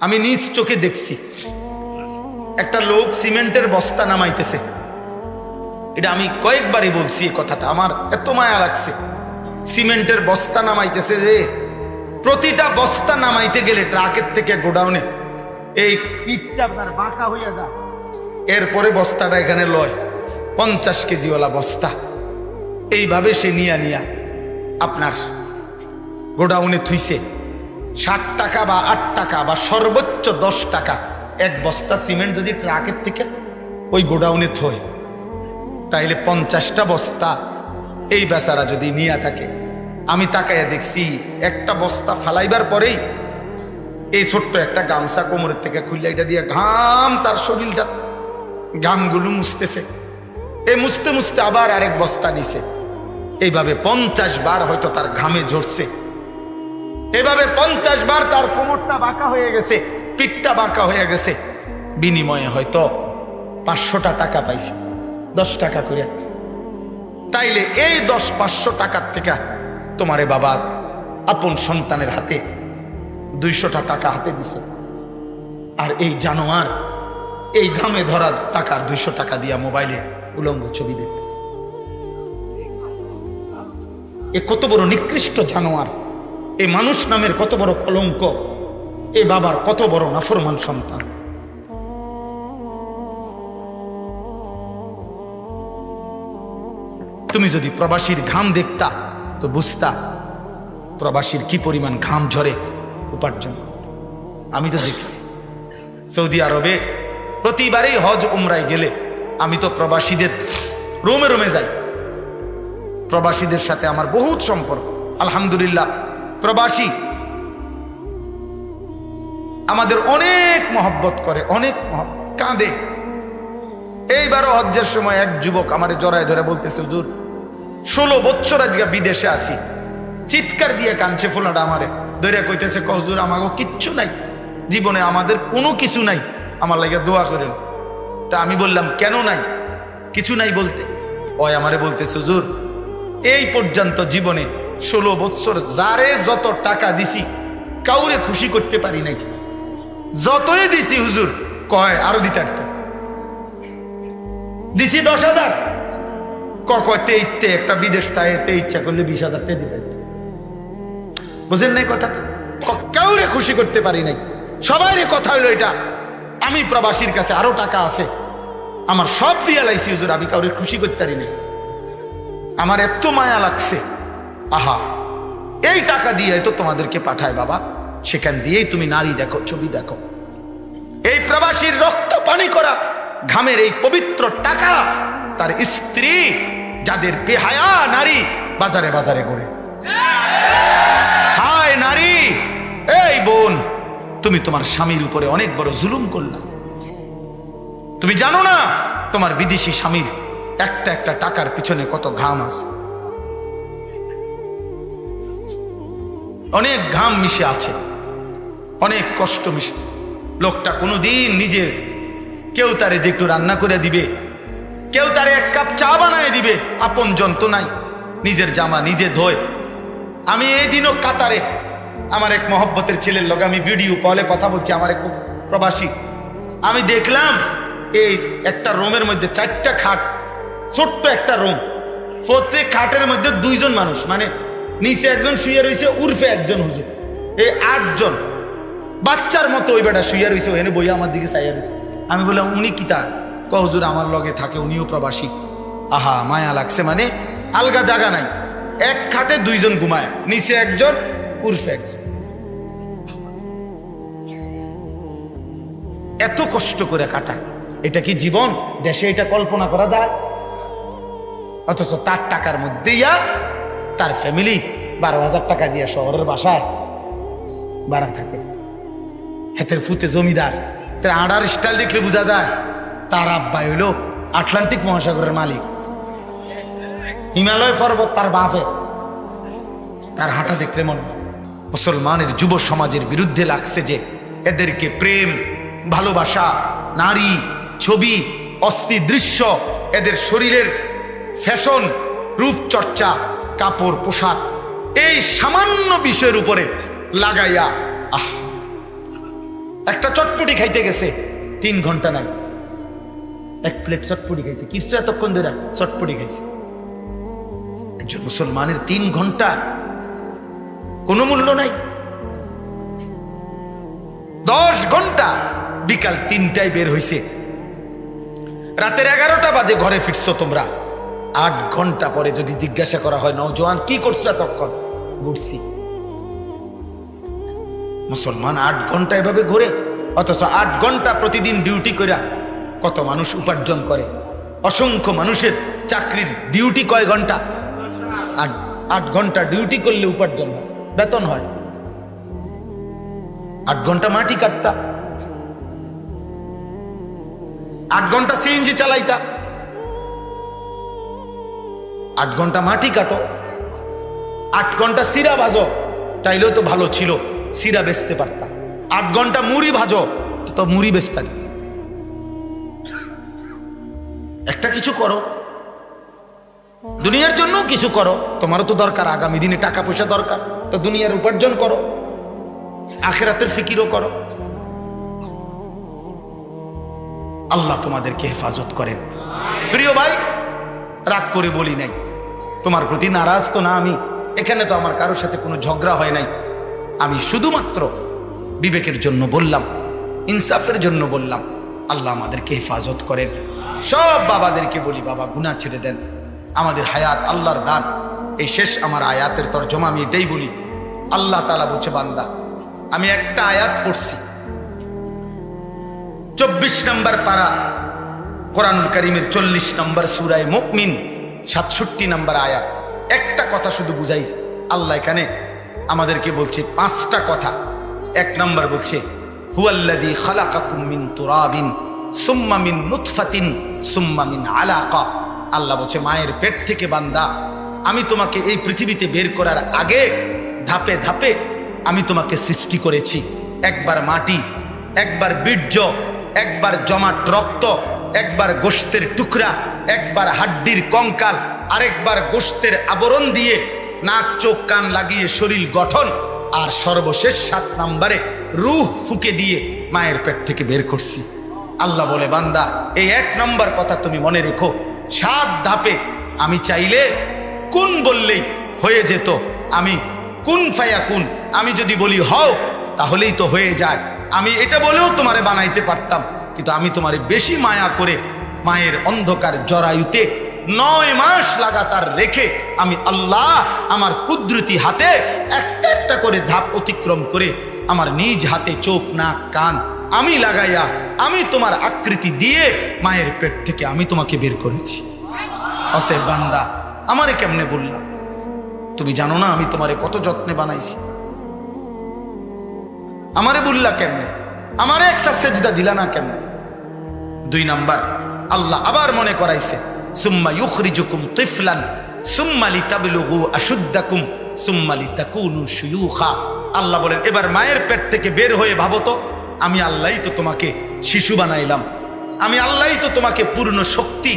আমি নিজ চোখে দেখছি একটা লোক সিমেন্টের বস্তা নামাইতেছে। এটা আমি কয়েকবারই বলছি এই কথাটা, আমার এত মায়া লাগছে। সিমেন্টের বস্তা নামাইতেছে, যে প্রতিটা বস্তা নামাইতে গেলে ট্রাকের থেকে গোডাউনে এই পিঠটা আপনার বাঁকা হইয়া যায়, এরপরে বস্তাটা এখানে লয় 50 কেজিওয়ালা বস্তা। এইভাবে সে নিয়া আপনার গোডাউনে থুইছে। 60 টাকা বা 8 টাকা বা সর্বোচ্চ 10 টাকা এক বস্তা সিমেন্ট যদি ট্রাকের থেকে ওই গোডাউনে থয়, তাইলে 50টা বস্তা এই বেচারা যদি নিয়ে থাকে। আমি তাকাইয়া দেখছি একটা বস্তা ফালাইবার পরেই এই ছোট্ট একটা গামছা কোমরের থেকে খুললে এটা দিয়ে ঘাম, তার শরীরটা ঘামগুলো মুছতেছে। এই মুছতে মুছতে আবার আরেক বস্তা নিছে। এইভাবে 50 বার হয়তো তার ঘামে ঝরছে। এভাবে 50 বার তার কোমরটা বাঁকা হয়ে গেছে, পিঠটা বাঁকা হয়ে গেছে। বিনিময়ে হয়তো 500টা টাকা পাইছে, 10 টাকা করে। তাইলে এই 10-500 টাকার থেকে তোমারে বাবা আপন সন্তানের হাতে 200টা টাকা হাতে দিছে। আর এই জানোয়ার এই ঘামে ধরা টাকার 200 টাকা দিয়া মোবাইলে উলঙ্গ ছবি দেখতেছে। এ কত বড় নিকৃষ্ট জানোয়ার! এই মানুষ নামের কত বড় কলঙ্ক! এ বাবার কত বড় নাফরমান সন্তান! তুমি যদি প্রবাসীর ঘাম দেখতা তো বুঝতা প্রবাসীর কি পরিমাণ ঘাম ঝরে উপার্জন। আমি তো দেখছি সৌদি আরবে প্রতিবারেই হজ উমরায় গেলে আমি তো প্রবাসীদের রুমে রুমে যাই। প্রবাসীদের সাথে আমার বহুত সম্পর্ক, আলহামদুলিল্লাহ। প্রবাসী আমাদের অনেক মহব্বত করে, অনেক কাঁদে। এইবারও হজ্জের সময় এক যুবক আমারে জড়ায় ধরে বলতেছে, হুজুর 16 বছর আজকে বিদেশে আসি। চিৎকার দিয়ে কাঁদছে, ফোলাটা আমারে ধরে কইতেছে, হুজুর আমাকে কিচ্ছু নাই জীবনে, আমাদের কোনো কিছু নাই, আমার লাগে দোয়া করেন। তা আমি বললাম, কেন নাই? কিছু নাই বলতে ওই আমারে বলতেছে, হুজুর এই পর্যন্ত জীবনে 16 বছর যারে যত টাকা দিছি কাউরে খুশি করতে পারি নাই। যতই দিছি হুজুর কয় আরো দিতে পারতো। দিছি 10,000, কতে ইতে একটা বিদেশ তাইতে ইচ্ছা করলে 20,000 দিতে পারতো। বুঝেন নাই কথাটা? কাউরে খুশি করতে পারি নাই। সবাইরে কথা হইলো এটা, আমি প্রবাসীর কাছে আরো টাকা আছে, আমার সব দিয়ে লাইছি হুজুর, আমি কাউরে খুশি করতে পারি নাই। আমার এত মায়া লাগছে। আহা, এই টাকা দিয়ে তো তোমাদেরকে পাঠায় বাবা, সেখান দিয়েই তুমি নারী দেখো, ছবি দেখো। এই প্রবাসীর রক্ত পানি করা ঘামের এই পবিত্র টাকা তার স্ত্রী, যাদের বেহায়া নারী বাজারে বাজারে ঘুরে। হায় নারী, এই বোন, তুমি তোমার স্বামীর উপরে অনেক বড় জুলুম করলা। তুমি জানো না তোমার বিদেশি স্বামীর একটা একটা টাকার পিছনে কত ঘাম আছে, অনেক ঘাম মিশে আছে, অনেক কষ্ট মিশে। লোকটা কোনোদিন নিজের, কেউ তারে যে একটু রান্না করে দিবে, কেউ তারে 1 কাপ চা বানায় দিবে, আপন জন তো নাই। নিজের জামা নিজে ধোয়। আমি এই দিনও কাতারে আমার এক মহব্বতের ছেলের লগে আমি ভিডিও কলে কথা বলছি, আমার এক প্রবাসী। আমি দেখলাম এই একটা রুমের মধ্যে 4টা খাট, ছোট্ট একটা রুম, প্রত্যেক খাটের মধ্যে 2 জন মানুষ, মানে নিচে একজন শুয়ে রয়েছে, উর্ফে একজন হুজুর, এই 8 জন। বাচ্চার মতো ওই বেটা শুয়ে রয়েছে, ওখানে বইয়া আমার দিকে চাইয়া রয়েছে। আমি বললাম, উনি কি তা? হুজুর আমার লগে থাকে, উনিও প্রবাসী। আহা, মায়া লাগছে। মানে আলগা জায়গা নাই, এক খাটে 2 জন ঘুমায়, নিচে একজন, উর্ফে একজন। এত কষ্ট করে কাটা, এটা কি জীবন? দেশে এটা কল্পনা করা যায়? অথচ তার টাকার মধ্যে তার ফ্যামিলি 12,000 টাকা দিয়ে শহরের বাসায় ভাড়া থাকে। হাতের ফুতে জমিদার, তার আড়ার স্টাইল দেখলে বোঝা যায় তার আব্বা হইল আটলান্টিক মহাসাগরের মালিক। হিমালয় পর্বত তার বাপে, তার হাঁটা দেখলে মনে। মুসলমানের যুব সমাজের বিরুদ্ধে লাগছে যে এদেরকে প্রেম, ভালোবাসা, নারী, ছবি, অস্থি দৃশ্য, এদের শরীরের ফ্যাশন, রূপচর্চা, কাপড়, পোশাক, এই সামান্য বিষয়ের উপরে লাগাইয়া একটা চটপটি খাইতে গেছে 3 ঘন্টা নাই, 1 প্লেট চটপটি খাইছে। কিছু এতক্ষণ ধরে চটপটি খাইছে। একজন মুসলমানের 3 ঘন্টা কোনো মূল্য নাই। 10 ঘন্টা, বিকাল 3টায় বের হইছে, রাতের 11টা বাজে ঘরে ফিরছো তোমরা। 8 ঘন্টা পরে যদি জিজ্ঞাসা করা হয় নওজোয়ান কি করছো এতক্ষণ, ঘুরছি। মুসলমান 8 ঘন্টা এভাবে ঘুরে, অথচ 8 ঘন্টা প্রতিদিন ডিউটি করে কত মানুষ উপার্জন করে। অসংখ্য মানুষের চাকরির ডিউটি কয় ঘন্টা? 8 ঘন্টা ডিউটি করলে উপার্জন হয়, বেতন হয়। 8 ঘন্টা মাটি কাটতা, 8 ঘন্টা সিএনজি চালাইতা, 8 ঘন্টা মাটি কাটো, 8 ঘন্টা সিরা ভাজো, তাইলেও তো ভালো ছিল, সিরা বেচতে পারতা। 8 ঘন্টা মুড়ি ভাজো, তো মুড়ি বেচতে পারতা। একটা কিছু করো, দুনিয়ার জন্য কিছু করো। তোমারও তো দরকার, আগামী দিনে টাকা পয়সা দরকার, তো দুনিয়ার উপার্জন করো, আখিরাতের ফিকিরও করো। আল্লাহ তোমাদেরকে হেফাজত করেন। প্রিয় ভাই, রাগ করে বলি নাই, তোমার প্রতি নারাজ তো না আমি। এখানে তো আমার কারোর সাথে কোনো ঝগড়া হয় নাই। আমি শুধুমাত্র বিবেকের জন্য বললাম, ইনসাফের জন্য বললাম। আল্লাহ আমাদেরকে হেফাজত করেন। সব বাবাদেরকে বলি, বাবা গুনাহ ছেড়ে দেন, আমাদের হায়াত আল্লাহর দান। এই শেষ আমার আয়াতের তরজমা আমি এটাই বলি। আল্লাহ তাআলা বলছে, বান্দা আমি একটা আয়াত পড়ছি, 24 নম্বর পারা কোরআনুল কারীমের 40 নম্বর সূরায়ে মুমিন 67 নম্বর আয়াত। একটা কথা শুধু বুঝাই, আল্লাহ এখানে আমাদেরকে বলছে 5টা কথা। 1 নম্বর বলছে, হুয়াল্লাযী খালাকাকুম মিন তুরাবিন সুম্মা মিন নুতফাতিন সুম্মা মিন আলাকা। আল্লাহ বলছে, মায়ের পেট থেকে বান্দা আমি তোমাকে এই পৃথিবীতে বের করার আগে ধাপে ধাপে আমি তোমাকে সৃষ্টি করেছি। একবার মাটি, একবার বীর্য, একবার জমাট রক্ত, একবার গোশতের টুকরা, একবার হাড্ডির কঙ্কাল, আরেকবার গোশতের আবরণ দিয়ে নাক চোখ কান লাগিয়ে শরীর গঠন, আর সর্বশেষ 7 নম্বরে রূহ ফুঁকে দিয়ে মায়ের পেট থেকে বের করছি। আল্লাহ বলে, বান্দা এই 1 নম্বর কথা তুমি মনে রেখো। 7 ধাপে আমি চাইলে কুন বললেই হয়ে যেত। আমি কুন ফায়াকুন, আমি যদি বলি হও তাহলেই তো হয়ে যায়। আমি এটা বলেও তোমারে বানাইতে পারতাম, কিন্তু আমি তোমারে বেশি মায়া করে মায়ের অন্ধকার জরায়ুতে 9 মাস লাগাতার রেখে আমি আল্লাহ আমার কুদরতি হাতে একটা একটা করে ধাপ অতিক্রম করে আমার নিজ হাতে চোখ নাক কান আমি লাগাইয়া আমি তোমার আকৃতি দিয়ে মায়ের পেট থেকে আমি তোমাকে বের করেছি। অতএব বান্দা আমারে কেমনে বললাম? তুমি জানো না আমি তোমারে কত যত্নে বানাইছি? আমারে বললা কেমনে? আমারে একটা সেজদা দিলা না কেমনে? 2 নাম্বার, আল্লাহ আবার মনে করাইছে, সুম্মা ইউখরিজুকুম তিফলান সুম্মা লিতাবলুগু আশুদ্দাকুম সুম্মা লিতাকুনু শুয়ুখা। আল্লাহ বলেন, এবার মায়ের পেট থেকে বের হয়ে ভাবো তো, আমি আল্লাহই তো তোমাকে শিশু বানাইলাম, আমি আল্লাহই তো তোমাকে পূর্ণ শক্তি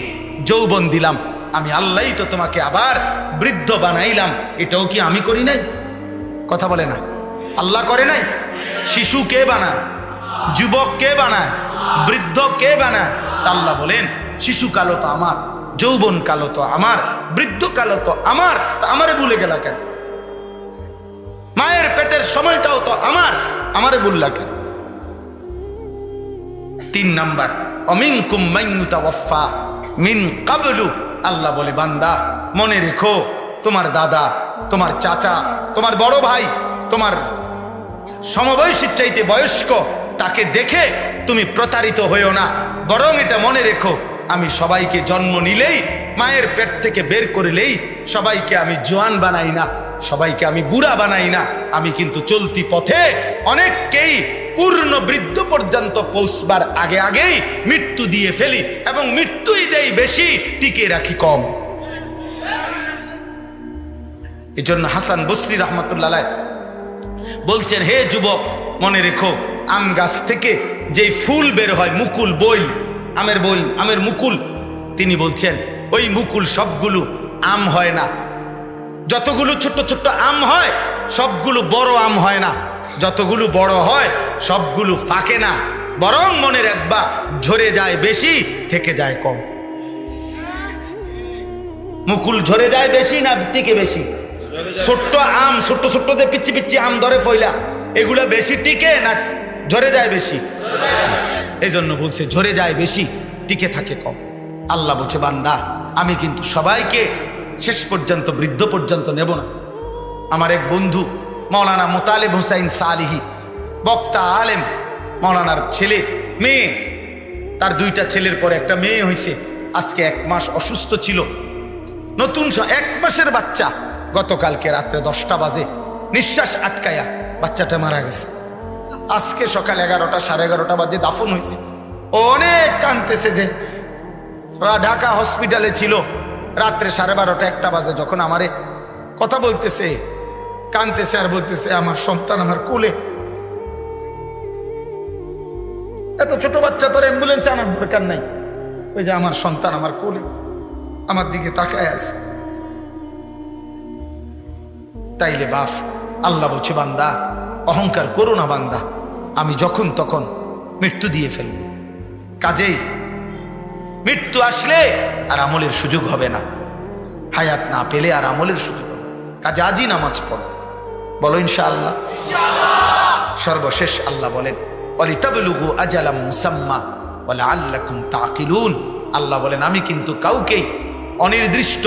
যৌবন দিলাম, আমি আল্লাহই তো তোমাকে আবার বৃদ্ধ বানাইলাম। এটাও কি আমি করি নাই? কথা বলে না, আল্লাহ করে নাই? শিশু কে বানায়? যুবক কে বানায়? বৃদ্ধ কে বানায়? আল্লাহ বলেন, শিশু কালো তো আমার, যৌবন কালো তো আমার, বৃদ্ধ কালো তো আমার, তা আমারে ভুলে গেলা কেন? মায়ের পেটের সময়টাও তো আমার, আমারে বললা কেন? 3 নাম্বার, অমিনকুম মান ইউতাওয়াফা মিন ক্বাবলু। আল্লাহ বলে, বান্দা মনে রেখো, তোমার দাদা, তোমার চাচা, তোমার বড় ভাই, তোমার সমবয়সীর চাইতে বয়স্ক, তাকে দেখে তুমি প্রতারিত হইও না। বরং এটা মনে রেখো, আমি সবাইকে জন্ম নিলেই, মায়ের পেট থেকে বের করলেই সবাইকে আমি জোয়ান বানাই না, সবাইকে আমি বুড়া বানাই না। আমি কিন্তু চলতি পথে অনেককেই পূর্ণ বৃদ্ধ পর্যন্ত পৌঁছবার আগে আগেই মৃত্যু দিয়ে ফেলি, এবং মৃত্যুই দেই বেশি, টিকে রাখি কম। এই জন্য হাসান বসরি রহমতুল্লাহ আলাইহি বলছেন, হে যুবক মনে রেখো, আম গাছ থেকে যে ফুল বের হয়, মুকুল, বই, আমের বই, আমের মুকুল, তিনি বলছেন ওই মুকুল সবগুলো আম হয় না। যতগুলো ছোট্ট ছোট্ট আম হয় সবগুলো বড় আম হয় না, যতগুলো বড় হয় সবগুলো ফাঁকে না, বরং মনে রাখবা ঝরে যায় বেশি, থেকে যায় কম। মুকুল ঝরে যায় বেশি না টিকে বেশি? ছোট্ট আম, ছোট্ট ছোট্ট যে পিচ্ছি পিচ্ছি আম ধরে ফইলা, এগুলা বেশি টিকে না ঝরে যায় বেশি? এই জন্য বলছে ঝরে যায় বেশি, টিকে থাকে কম। আল্লাহ বলছে বান্দা আমি কিন্তু সবাইকে শেষ পর্যন্ত, বৃদ্ধ পর্যন্ত নেব না। আমার এক বন্ধু মৌলানা মোতালেব হুসাইন সালিহি, বক্তা আলেম, মৌলানার ছেলে মেয়ে, তার দুইটা ছেলের পরে একটা মেয়ে হয়েছে। আজকে 1 মাস অসুস্থ ছিল, নতুন 1 মাসের বাচ্চা। গতকালকে রাত্রে 10টা বাজে নিঃশ্বাস আটকায়া বাচ্চাটা মারা গেছে। আজকে সকাল 11টা, সাড়ে 11টা বাজে দাফন হয়েছে। অনেক কাঁদতেছে যে ঢাকা হসপিটালে ছিল। রাত্রে 12:30, 1টা বাজে যখন আমারে কথা বলতেছে, কাঁদতেছে আর বলতেছে আমার সন্তান আমার কোলে। এত ছোট বাচ্চা, তোর অ্যাম্বুলেন্সে আনার দরকার নাই, ওই যে আমার সন্তান আমার কোলে আমার দিকে তাকায় আছে। তাইলে বাপ আল্লাহ বলছে বান্দা অহংকার করো না বান্দা, আমি যখন তখন মৃত্যু দিয়ে ফেলব। কাজেই মৃত্যু আসলে আর আমলের সুযোগ হবে না, হায়াত না পেলে আর আমলের সুযোগ হবে। কাজে আজই নামাজ পড়ো, বলো ইনশাআল্লাহ। সর্বশেষ আল্লাহ বলেন ওয়ালিতাবলুগু আজালাম মুসাম্মা ওয়ালাআল্লাকুম তাকিলুন। আল্লাহ বলেন আমি কিন্তু কাউকেই অনির্দিষ্ট,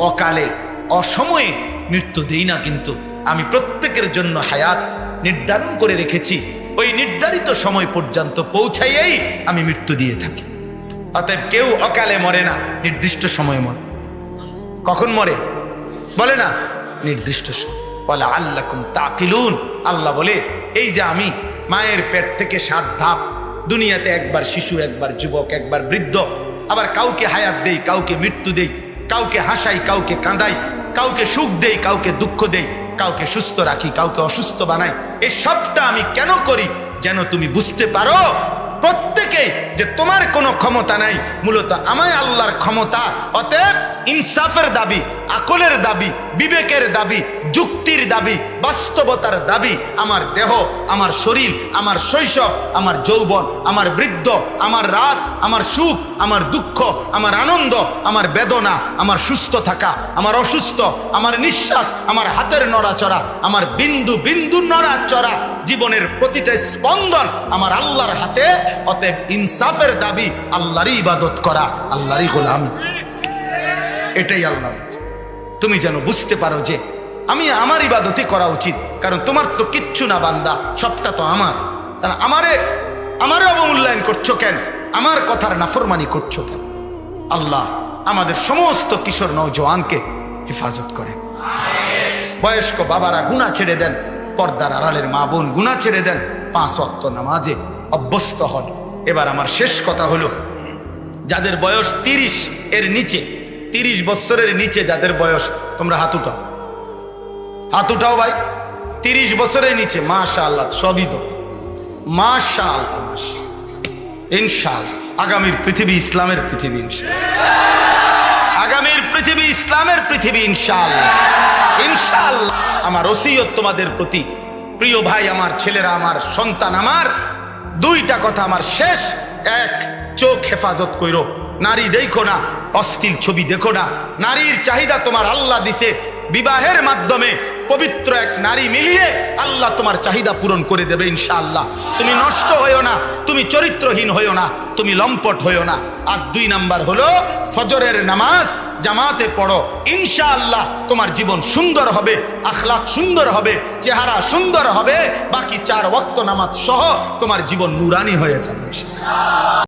অকালে, অসময়ে মৃত্যু দেই না, কিন্তু আমি প্রত্যেকের জন্য হায়াত নির্ধারণ করে রেখেছি। ওই নির্ধারিত সময় পর্যন্ত পৌঁছাইয়েই আমি মৃত্যু দিয়ে থাকি। অতএব কেউ অকালে মরে না, নির্দিষ্ট সময় মরে। কখন মরে বলে না? নির্দিষ্ট সময়। বলে আল্লাকুম তাকিলুন। আল্লাহ বলে এই যে আমি মায়ের পেট থেকে 7 ধাপ, দুনিয়াতে একবার শিশু, একবার যুবক, একবার বৃদ্ধ, আবার কাউকে হায়াত দেই, কাউকে মৃত্যু দেই, কাউকে হাসাই, কাউকে কাঁদাই, কাউকে সুখ দেই, কাউকে দুঃখ দেই, কাউকে সুস্থ রাখি, কাউকে অসুস্থ বানাই। এই সবটা আমি কেন করি? যেন তুমি বুঝতে পারো প্রত্যেকে যে তোমার কোনো ক্ষমতা নাই, মূলত আমায় আল্লাহর ক্ষমতা। অতএব ইনসাফের দাবি, আকলের দাবি, বিবেকের দাবি, যুক্তির দাবি, বাস্তবতার দাবি আমার দেহ, আমার শরীর, আমার শৈশব, আমার যৌবন, আমার বৃদ্ধ, আমার রাত, আমার সুখ, আমার দুঃখ, আমার আনন্দ, আমার বেদনা, আমার সুস্থ থাকা, আমার অসুস্থ, আমার নিঃশ্বাস, আমার হাতের নড়াচড়া, আমার বিন্দু বিন্দু নড়াচড়া, জীবনের প্রতিটা স্পন্দন আমার আল্লাহর হাতে। অতএব ইনসাফের দাবি আল্লাহরই ইবাদত করা, আল্লাহরই গোলামি। এটাই আল্লাহ বলছে। তুমি যেন বুঝতে পারো যে আমি আমার ইবাদতই করা উচিত, কারণ তোমার তো কিচ্ছু না বান্দা, সবটা তো আমার। তাহলে আমারে অবমূল্যায়ন করছো কেন? আমার কথার নাফরমানি করছো কেন? আল্লাহ আমাদের সমস্ত কিশোর নওজোয়ানকে হেফাজত করে। বয়স্ক বাবারা গুনাহ ছেড়ে দেন, পর্দার আড়ালের মা বোন গুনাহ ছেড়ে দেন, 5 ওয়াক্ত নামাজে অভ্যস্ত হন। এবার আমার শেষ কথা হলো, যাদের বয়স 30 এর নিচে, 30 বছরের নিচে যাদের বয়স, তোমরা হাত উঠাও, হাত উঠাও ভাই। 30 বছরের নিচে, মাশাআল্লাহ, সবই তো মাশাআল্লাহ, ইনশাআল্লাহ আগামীর পৃথিবী ইসলামের পৃথিবী, ইনশাআল্লাহ আগামীর পৃথিবী ইসলামের পৃথিবী, ইনশাআল্লাহ ইনশাআল্লাহ। আমার ওসিয়ত তোমাদের প্রতি, প্রিয় ভাই, আমার ছেলেরা, আমার সন্তান, আমার 2টা কথা আমার শেষ। 1, চোখ হেফাজত কইরো, নারী দেখো না, অশ্লীল ছবি দেখো না। নারীর চাহিদা তোমার আল্লাহ দিছে, বিবাহের মাধ্যমে পবিত্র এক নারী মিলিয়ে আল্লাহ তোমার চাহিদা পূরণ করে দেবে ইনশাআল্লাহ। তুমি নষ্ট হইও না, তুমি চরিত্রহীন হইও না, তুমি লম্পট হইও না। আর 2 নাম্বার হলো ফজরের নামাজ জামাতে পড়ো, ইনশাআল্লাহ তোমার জীবন সুন্দর হবে, আখলাক সুন্দর হবে, চেহারা সুন্দর হবে, বাকি 4 ওয়াক্ত নামাজ সহ তোমার জীবন নুরানি হয়ে যাবে।